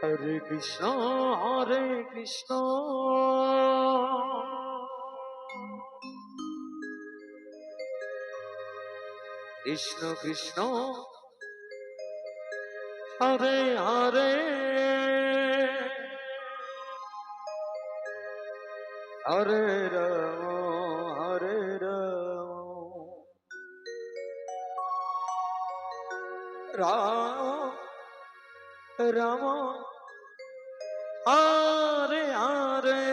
হরে কৃষ্ণ কৃষ্ণ কৃষ্ণ হরে হরে হরে রাম রাম হরে হরে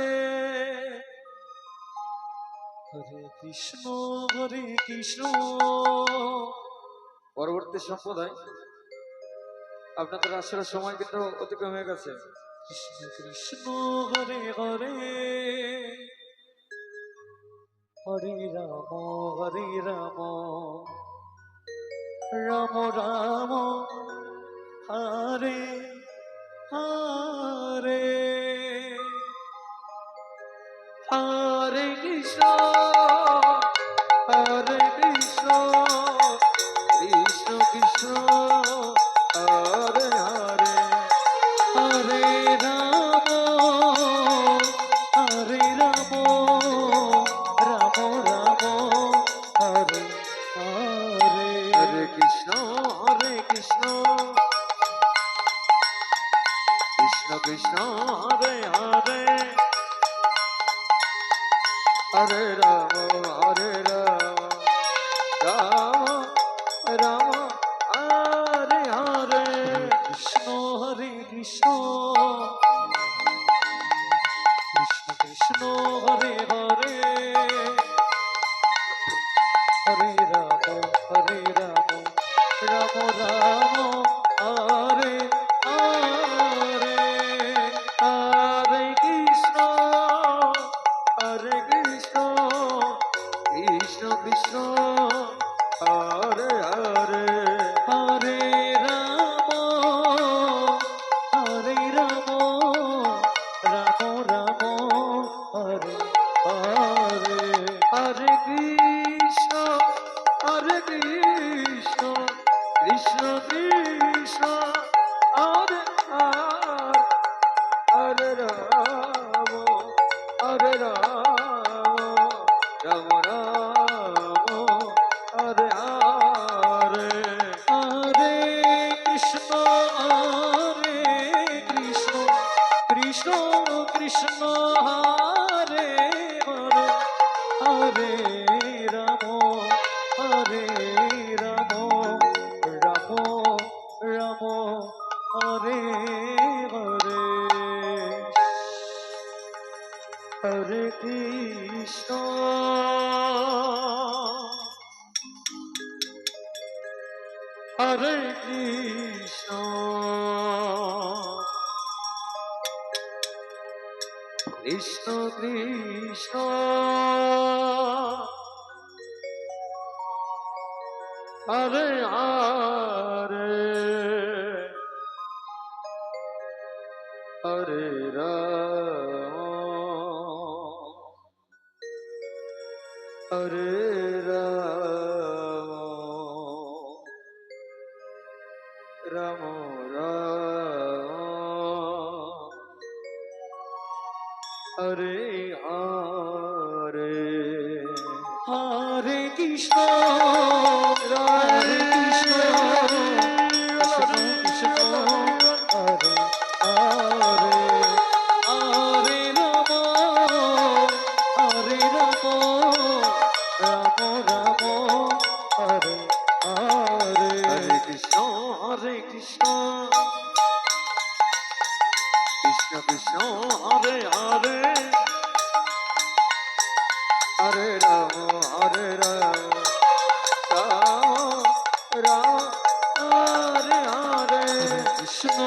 হরে কৃষ্ণ পরবর্তী সম্প্রদায় আপনাদের আসার সময় কিন্তু অতিক্রম হয়ে গেছে। কৃষ্ণ কৃষ্ণ হরে হরে হরে রাম রাম রাম হরে হরে হরে কৃষ্ণ কৃষ্ণ কৃষ্ণ হরে হরে হরে রাম রাম রাম হরে হরে হরে কৃষ্ণ কৃষ্ণ কৃষ্ণ হরে হরে হরে রাম রাম রাম হরে হরে কৃষ্ণ কৃষ্ণ কৃষ্ণ হরে হরে হরে রাম রাম রাম হরে হরে হরে কৃষ্ণ কৃষ্ণ কৃষ্ণ হরে হরে হরে রাম রাম হরে হরে হরে কৃষ্ণ কৃষ্ণ কৃষ্ণ হরে হরে রাম রাম হরে হরে হরে কৃষ্ণ কৃষ্ণ কৃষ্ণ হরে হরে হরে রাম রাম হরে হরে হরে কৃষ্ণ হরে কৃষ্ণ কৃষ্ণ কৃষ্ণ হরে হরে হরে রাম হরে রাম রাম হরে হরে হরে কৃষ্ণ কৃষ্ণ হরে হরে হরে রাম রাম হরে হরে হরে কৃষ্ণ কৃষ্ণ হরে হরে হরে রাম রাম হরে হরে কৃষ্ণ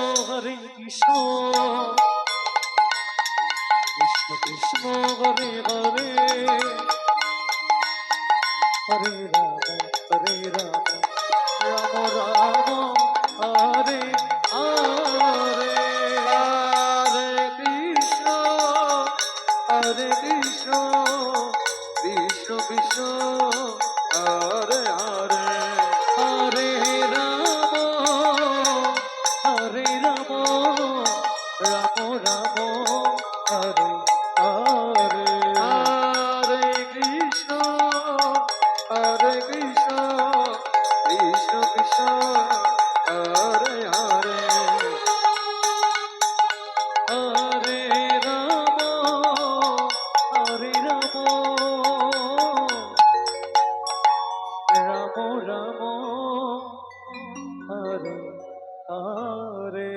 কৃষ্ণ কৃষ্ণ হরে হরে হরে রাম রাম হরে হরে হরে কৃষ্ণ কৃষ্ণ কৃষ্ণ হরে হরে হরে রাম রাম রাম হরে হরে হরে কৃষ্ণ হরে কৃষ্ণ কৃষ্ণ কৃষ্ণ হরে হরে হরে রাম হরে রাম রাম রাম হরে হরে